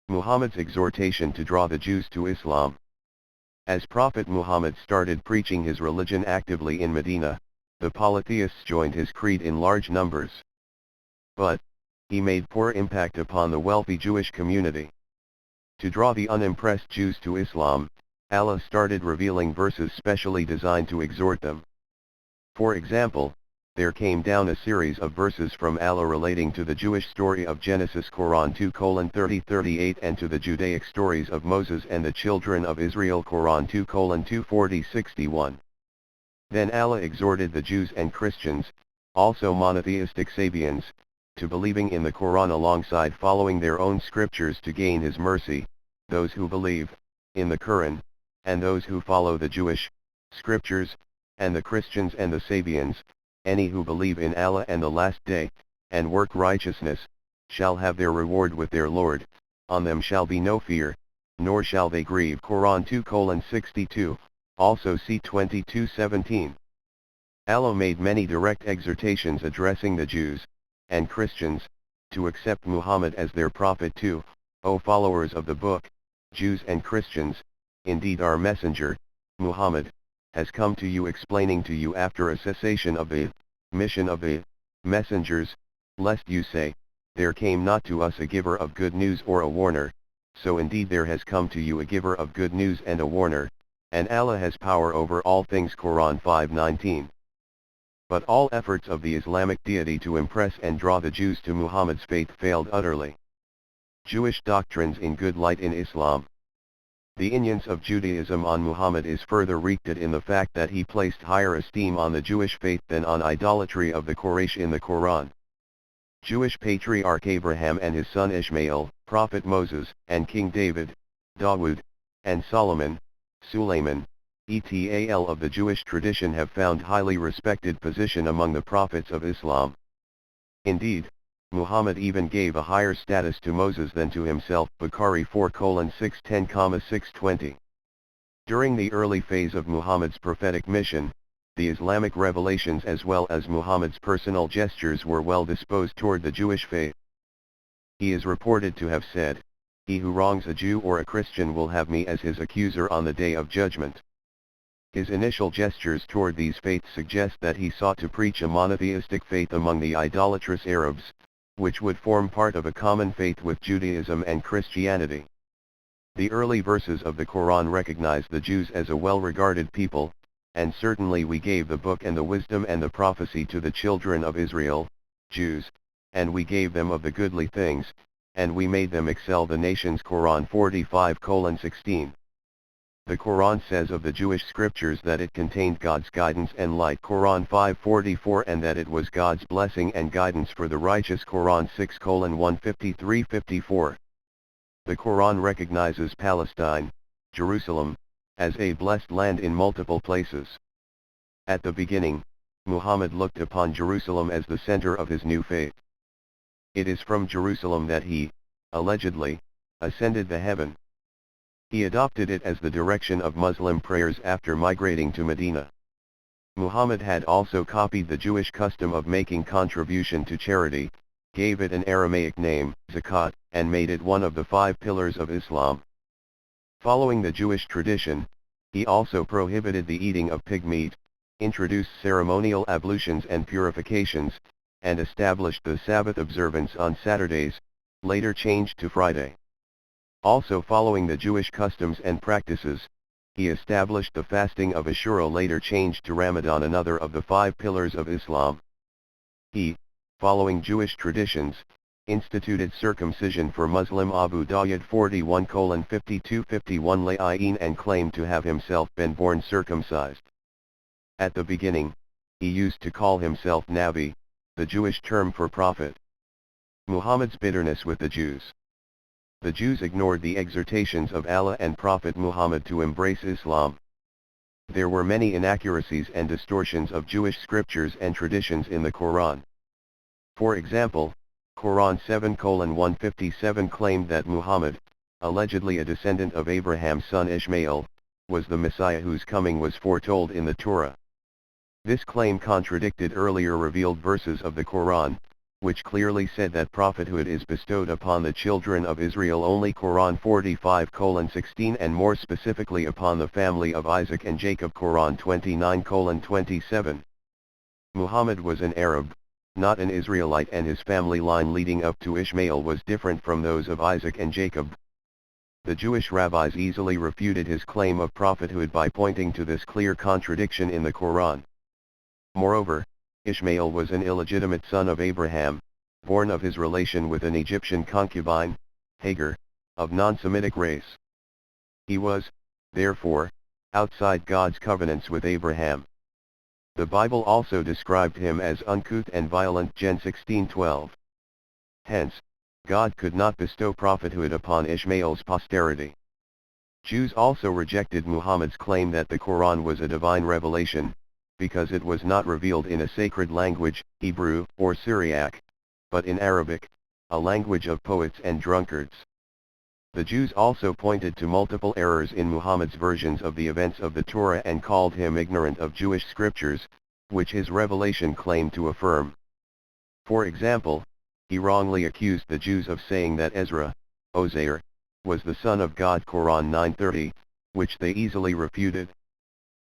Muhammad's exhortation to draw the Jews to Islam. As Prophet Muhammad started preaching his religion actively in Medina, the polytheists joined his creed in large numbers. But, he made poor impact upon the wealthy Jewish community. To draw the unimpressed Jews to Islam, Allah started revealing verses specially designed to exhort them. For example, there came down a series of verses from Allah relating to the Jewish story of Genesis Quran 2:30-38 and to the Judaic stories of Moses and the children of Israel Quran 2:240-61. Then Allah exhorted the Jews and Christians, also monotheistic Sabians, to believing in the Quran alongside following their own scriptures to gain His mercy, those who believe in the Quran, and those who follow the Jewish scriptures, and the Christians and the Sabians, any who believe in Allah and the last day, and work righteousness, shall have their reward with their Lord, on them shall be no fear, nor shall they grieve. Quran 2:62, also see 22:17. Allah made many direct exhortations addressing the Jews, and Christians, to accept Muhammad as their prophet too. O followers of the book, Jews and Christians, indeed our messenger, Muhammad, has come to you explaining to you after a cessation of the mission of the messengers, lest you say, there came not to us a giver of good news or a warner, so indeed there has come to you a giver of good news and a warner, and Allah has power over all things. Quran 5:19. But all efforts of the Islamic deity to impress and draw the Jews to Muhammad's faith failed utterly. Jewish doctrines in good light in Islam. The influence of Judaism on Muhammad is further wreaked in the fact that he placed higher esteem on the Jewish faith than on idolatry of the Quraysh in the Quran. Jewish patriarch Abraham and his son Ishmael, Prophet Moses, and King David, Dawood, and Solomon, Sulayman, etc. of the Jewish tradition have found highly respected position among the prophets of Islam. Indeed, Muhammad even gave a higher status to Moses than to himself. Bukhari 4:610-620. During the early phase of Muhammad's prophetic mission, the Islamic revelations as well as Muhammad's personal gestures were well disposed toward the Jewish faith. He is reported to have said, "He who wrongs a Jew or a Christian will have me as his accuser on the day of judgment." His initial gestures toward these faiths suggest that he sought to preach a monotheistic faith among the idolatrous Arabs, which would form part of a common faith with Judaism and Christianity. The early verses of the Quran recognize the Jews as a well-regarded people, and certainly we gave the book and the wisdom and the prophecy to the children of Israel, Jews, and we gave them of the goodly things, and we made them excel the nations. Quran 45:16. The Quran says of the Jewish scriptures that it contained God's guidance and light. Quran 5:44, and that it was God's blessing and guidance for the righteous. Quran 6:153-54. The Quran recognizes Palestine, Jerusalem, as a blessed land in multiple places. At the beginning, Muhammad looked upon Jerusalem as the center of his new faith. It is from Jerusalem that he, allegedly, ascended the heaven. He adopted it as the direction of Muslim prayers after migrating to Medina. Muhammad had also copied the Jewish custom of making contribution to charity, gave it an Aramaic name, zakat, and made it one of the 5 pillars of Islam. Following the Jewish tradition, he also prohibited the eating of pig meat, introduced ceremonial ablutions and purifications, and established the Sabbath observance on Saturdays, later changed to Friday. Also following the Jewish customs and practices, he established the fasting of Ashura, later changed to Ramadan, another of the 5 pillars of Islam. He, following Jewish traditions, instituted circumcision for Muslim Abu Dawud 41:52-51 Lay'in and claimed to have himself been born circumcised. At the beginning, he used to call himself Nabi, the Jewish term for prophet. Muhammad's bitterness with the Jews. The Jews ignored the exhortations of Allah and Prophet Muhammad to embrace Islam. There were many inaccuracies and distortions of Jewish scriptures and traditions in the Quran. For example, Quran 7:157 claimed that Muhammad, allegedly a descendant of Abraham's son Ishmael, was the Messiah whose coming was foretold in the Torah. This claim contradicted earlier revealed verses of the Quran, which clearly said that prophethood is bestowed upon the children of Israel only, Quran 45:16, and more specifically upon the family of Isaac and Jacob, Quran 29:27. Muhammad was an Arab, not an Israelite, and his family line leading up to Ishmael was different from those of Isaac and Jacob. The Jewish rabbis easily refuted his claim of prophethood by pointing to this clear contradiction in the Quran. Moreover, Ishmael was an illegitimate son of Abraham, born of his relation with an Egyptian concubine, Hagar, of non-Semitic race. He was, therefore, outside God's covenants with Abraham. The Bible also described him as uncouth and violent, Gen 16:12. Hence, God could not bestow prophethood upon Ishmael's posterity. Jews also rejected Muhammad's claim that the Quran was a divine revelation, because it was not revealed in a sacred language, Hebrew or Syriac, but in Arabic, a language of poets and drunkards. The Jews also pointed to multiple errors in Muhammad's versions of the events of the Torah and called him ignorant of Jewish scriptures, which his revelation claimed to affirm. For example, he wrongly accused the Jews of saying that Ezra, Ozair, was the son of God, Quran 9:30, which they easily refuted.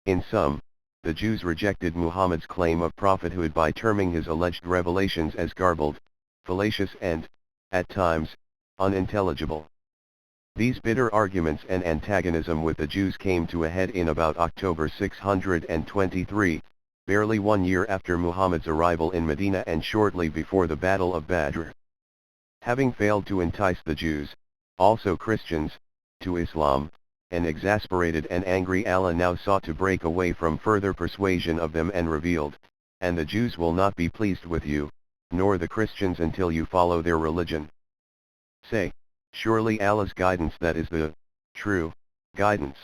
In sum, the Jews rejected Muhammad's claim of prophethood by terming his alleged revelations as garbled, fallacious and, at times, unintelligible. These bitter arguments and antagonism with the Jews came to a head in about October 623, barely 1 year after Muhammad's arrival in Medina and shortly before the Battle of Badr. Having failed to entice the Jews, also Christians, to Islam, an exasperated and angry Allah now sought to break away from further persuasion of them and revealed, "And the Jews will not be pleased with you, nor the Christians, until you follow their religion." Say, surely Allah's guidance, that is the true guidance.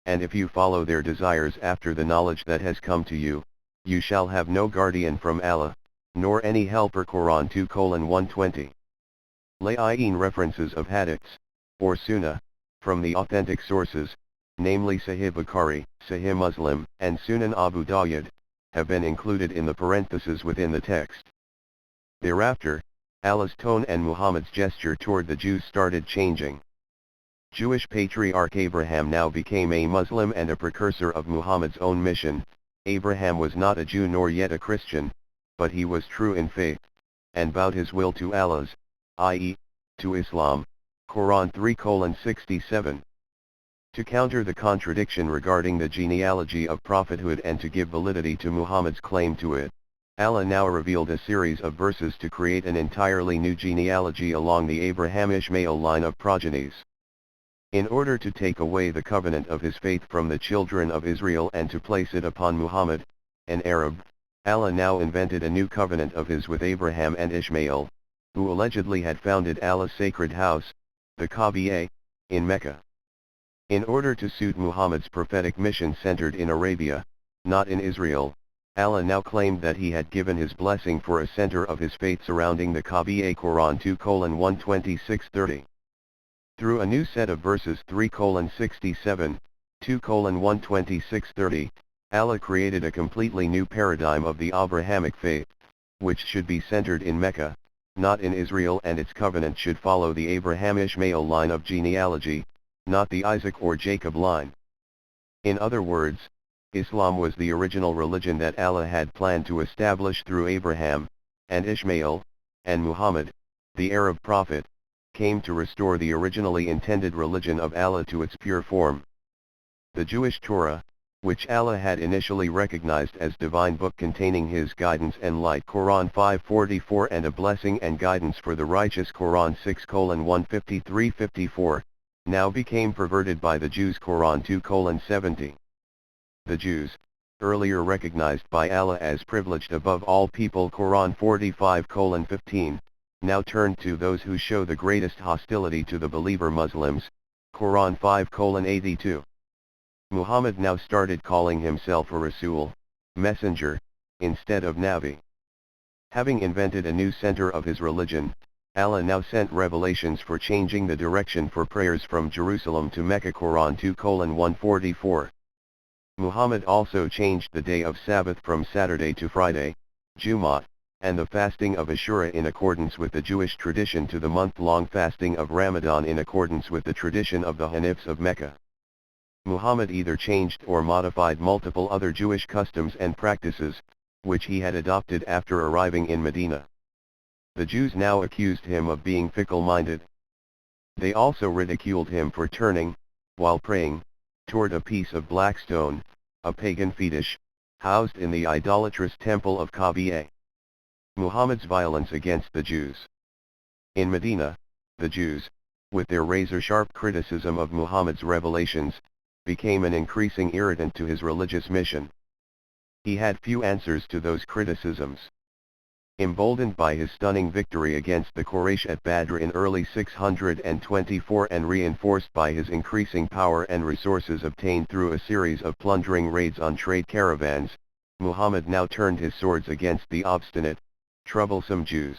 And if you follow their desires after the knowledge that has come to you, you shall have no guardian from Allah, nor any helper, Quran 2:120. Laying references of hadiths, or sunnah, from the authentic sources, namely Sahih Bukhari, Sahih Muslim, and Sunan Abu Dawud, have been included in the parentheses within the text. Thereafter, Allah's tone and Muhammad's gesture toward the Jews started changing. Jewish patriarch Abraham now became a Muslim and a precursor of Muhammad's own mission. Abraham was not a Jew nor yet a Christian, but he was true in faith, and bowed his will to Allah's, i.e., to Islam, Quran 3:67. To counter the contradiction regarding the genealogy of prophethood and to give validity to Muhammad's claim to it, Allah now revealed a series of verses to create an entirely new genealogy along the Abraham-Ishmael line of progenies. In order to take away the covenant of his faith from the children of Israel and to place it upon Muhammad, an Arab, Allah now invented a new covenant of his with Abraham and Ishmael, who allegedly had founded Allah's sacred house, the Kaaba, in Mecca. In order to suit Muhammad's prophetic mission centered in Arabia, not in Israel, Allah now claimed that he had given his blessing for a center of his faith surrounding the Kaaba, Quran 2:126-30. Through a new set of verses 3:67, 2:126-30, Allah created a completely new paradigm of the Abrahamic faith, which should be centered in Mecca, not in Israel, and its covenant should follow the Abraham-Ishmael line of genealogy, not the Isaac or Jacob line. In other words, Islam was the original religion that Allah had planned to establish through Abraham, and Ishmael, and Muhammad, the Arab prophet, came to restore the originally intended religion of Allah to its pure form. The Jewish Torah, which Allah had initially recognized as divine book containing his guidance and light, Quran 5:44, and a blessing and guidance for the righteous, Quran 6:153-54, now became perverted by the Jews, Quran 2:70. The Jews, earlier recognized by Allah as privileged above all people, Quran 45:15, now turned to those who show the greatest hostility to the believer, Muslims, Quran 5:82. Muhammad now started calling himself a Rasul, messenger, instead of Nabi. Having invented a new center of his religion, Allah now sent revelations for changing the direction for prayers from Jerusalem to Mecca, Quran 2:144. Muhammad also changed the day of Sabbath from Saturday to Friday, Jumat, and the fasting of Ashura in accordance with the Jewish tradition to the month-long fasting of Ramadan in accordance with the tradition of the Hanifs of Mecca. Muhammad either changed or modified multiple other Jewish customs and practices, which he had adopted after arriving in Medina. The Jews now accused him of being fickle-minded. They also ridiculed him for turning, while praying, toward a piece of black stone, a pagan fetish, housed in the idolatrous temple of Kaaba. Muhammad's violence against the Jews. In Medina, the Jews, with their razor-sharp criticism of Muhammad's revelations, became an increasing irritant to his religious mission. He had few answers to those criticisms. Emboldened by his stunning victory against the Quraysh at Badr in early 624 and reinforced by his increasing power and resources obtained through a series of plundering raids on trade caravans, Muhammad now turned his swords against the obstinate, troublesome Jews.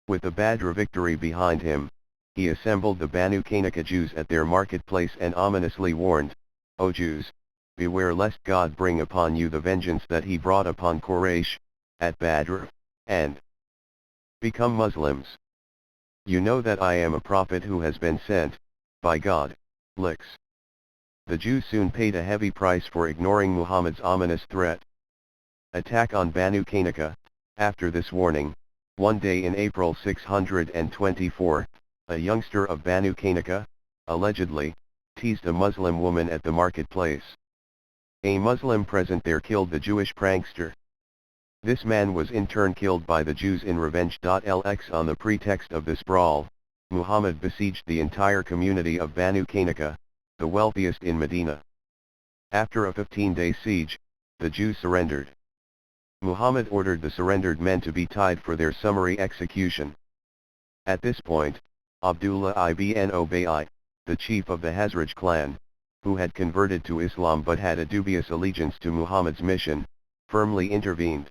With the Badr victory behind him, he assembled the Banu Qaynuqa Jews at their marketplace and ominously warned, "O Jews, beware lest God bring upon you the vengeance that he brought upon Quraysh, at Badr, and become Muslims. You know that I am a prophet who has been sent, by God." The Jews soon paid a heavy price for ignoring Muhammad's ominous threat. Attack on Banu Qaynuqa. After this warning, one day in April 624, a youngster of Banu Qaynuqa, allegedly, teased a Muslim woman at the marketplace. A Muslim present there killed the Jewish prankster. This man was in turn killed by the Jews in revenge. On the pretext of this brawl, Muhammad besieged the entire community of Banu Qaynuqa, the wealthiest in Medina. After a 15-day siege, the Jews surrendered. Muhammad ordered the surrendered men to be tied for their summary execution. At this point, Abdullah ibn Ubay, the chief of the Hazraj clan, who had converted to Islam but had a dubious allegiance to Muhammad's mission, firmly intervened.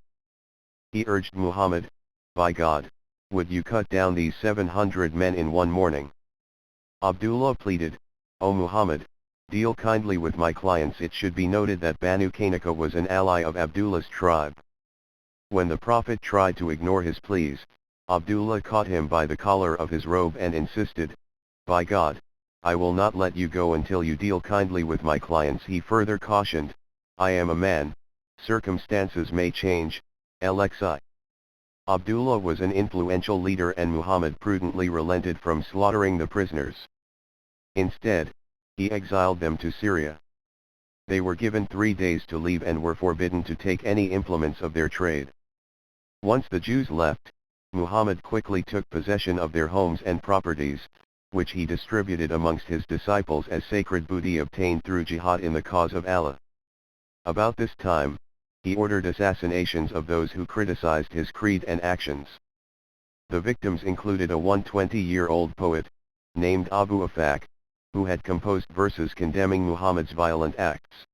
He urged Muhammad, "By God, would you cut down these 700 men in one morning?" Abdullah pleaded, "O Muhammad, deal kindly with my clients." It should be noted that Banu Qaynuqa was an ally of Abdullah's tribe. When the Prophet tried to ignore his pleas, Abdullah caught him by the collar of his robe and insisted, "By God, I will not let you go until you deal kindly with my clients." He further cautioned, "I am a man, circumstances may change, LXI." Abdullah was an influential leader and Muhammad prudently relented from slaughtering the prisoners. Instead, he exiled them to Syria. They were given 3 days to leave and were forbidden to take any implements of their trade. Once the Jews left, Muhammad quickly took possession of their homes and properties, which he distributed amongst his disciples as sacred booty obtained through jihad in the cause of Allah. About this time, he ordered assassinations of those who criticized his creed and actions. The victims included a 120-year-old poet, named Abu Afak, who had composed verses condemning Muhammad's violent acts.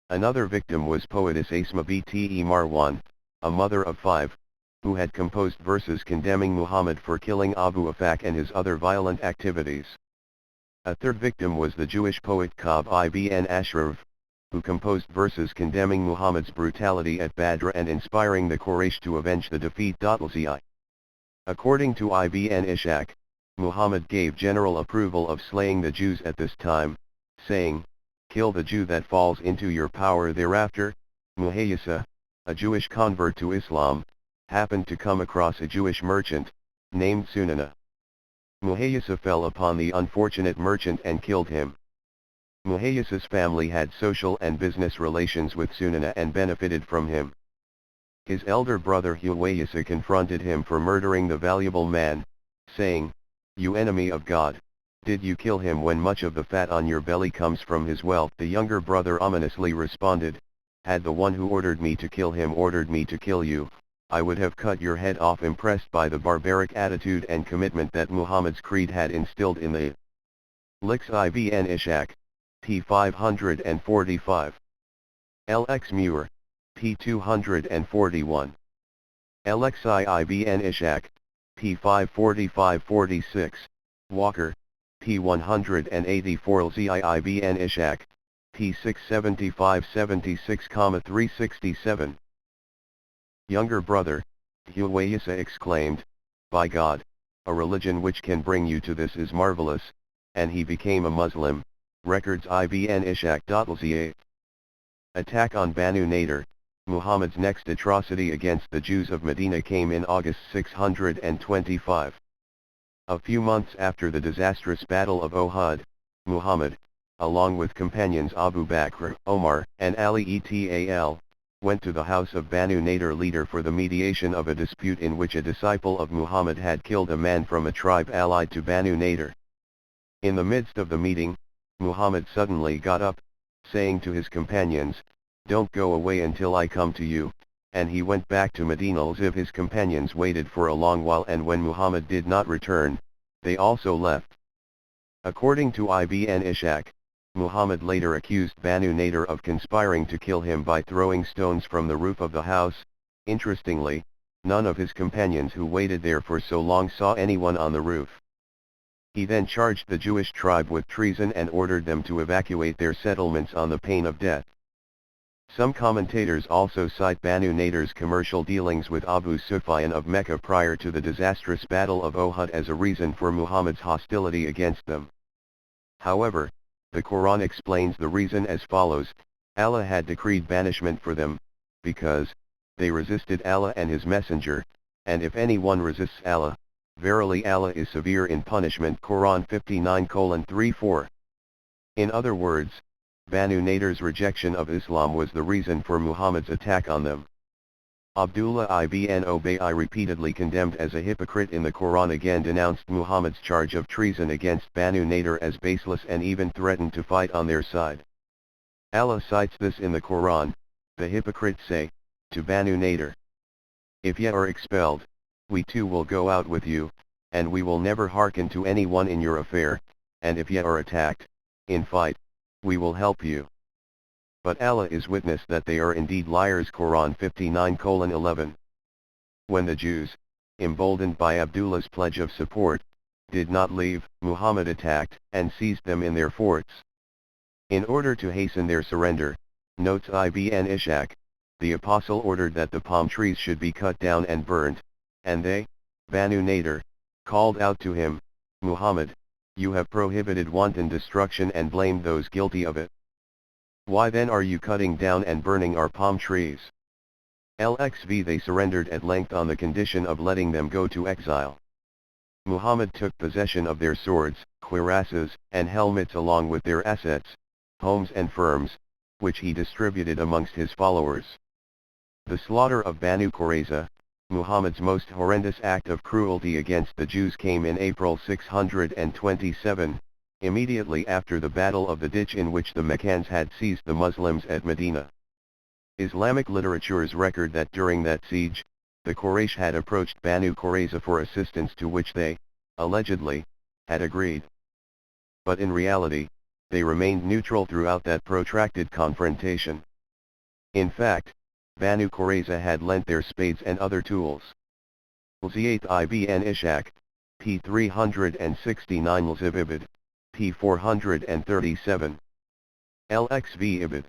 Another victim was poetess Asma bint Marwan, a mother of 5, who had composed verses condemning Muhammad for killing Abu Afak and his other violent activities. A third victim was the Jewish poet Ka'b ibn Ashraf, who composed verses condemning Muhammad's brutality at Badr and inspiring the Quraysh to avenge the defeat. According to Ibn Ishaq, Muhammad gave general approval of slaying the Jews at this time, saying, "Kill the Jew that falls into your power." Thereafter, Muhayyisa, a Jewish convert to Islam, happened to come across a Jewish merchant, named Sunana. Muhayyisa fell upon the unfortunate merchant and killed him. Muhayyisa's family had social and business relations with Sunana and benefited from him. His elder brother Huwayyisa confronted him for murdering the valuable man, saying, "You enemy of God, did you kill him when much of the fat on your belly comes from his wealth?" The younger brother ominously responded, "Had the one who ordered me to kill him ordered me to kill you, I would have cut your head off." Impressed by the barbaric attitude and commitment that Muhammad's creed had instilled in the Ibn Ishaq, p. 545. LX Muir, p. 241. LXI Ibn Ishaq, p. 545-46, Walker, p. 184. LZI Ibn Ishaq, p. 675-76-367. Younger brother, Huwayisa exclaimed, "By God, a religion which can bring you to this is marvelous," and he became a Muslim. Records Ibn Ishaq.lza. Attack on Banu Nadir. Muhammad's next atrocity against the Jews of Medina came in August 625. A few months after the disastrous Battle of Uhud, Muhammad, along with companions Abu Bakr, Omar, and Ali et.al., went to the house of Banu Nadir leader for the mediation of a dispute in which a disciple of Muhammad had killed a man from a tribe allied to Banu Nadir. In the midst of the meeting, Muhammad suddenly got up, saying to his companions, "Don't go away until I come to you," and he went back to Medina. As his companions waited for a long while, and when Muhammad did not return, they also left. According to Ibn Ishaq, Muhammad later accused Banu Nadir of conspiring to kill him by throwing stones from the roof of the house. Interestingly, none of his companions who waited there for so long saw anyone on the roof. He then charged the Jewish tribe with treason and ordered them to evacuate their settlements on the pain of death. Some commentators also cite Banu Nadir's commercial dealings with Abu Sufyan of Mecca prior to the disastrous Battle of Uhud as a reason for Muhammad's hostility against them. However, the Quran explains the reason as follows: Allah had decreed banishment for them, because they resisted Allah and His Messenger, and if anyone resists Allah, verily Allah is severe in punishment. Quran 59:3-4. In other words, Banu Nadir's rejection of Islam was the reason for Muhammad's attack on them. Abdullah ibn Ubay repeatedly condemned as a hypocrite in the Quran again denounced Muhammad's charge of treason against Banu Nadir as baseless and even threatened to fight on their side. Allah cites this in the Quran. The hypocrites say to Banu Nadir, "If ye are expelled, we too will go out with you, and we will never hearken to anyone in your affair, and if ye are attacked, in fight, we will help you. But Allah is witness that they are indeed liars." Quran 59:11. When the Jews, emboldened by Abdullah's pledge of support, did not leave, Muhammad attacked and seized them in their forts. In order to hasten their surrender, notes Ibn Ishaq, the apostle ordered that the palm trees should be cut down and burned, and they, Banu Nadir, called out to him, "Muhammad, you have prohibited wanton destruction and blamed those guilty of it. Why then are you cutting down and burning our palm trees?" Lxv they surrendered at length on the condition of letting them go to exile. Muhammad took possession of their swords, cuirasses, and helmets along with their assets, homes and firms, which he distributed amongst his followers. The slaughter of Banu Qurayza, Muhammad's most horrendous act of cruelty against the Jews, came in April 627, immediately after the Battle of the Ditch in which the Meccans had seized the Muslims at Medina. Islamic literatures record that during that siege, the Quraysh had approached Banu Qurayza for assistance, to which they, allegedly, had agreed. But in reality, they remained neutral throughout that protracted confrontation. In fact, Banu Qurayza had lent their spades and other tools. Ziyat ibn Ishaq, p. 369, Lzibibid, p. 437. Lxv Ibid.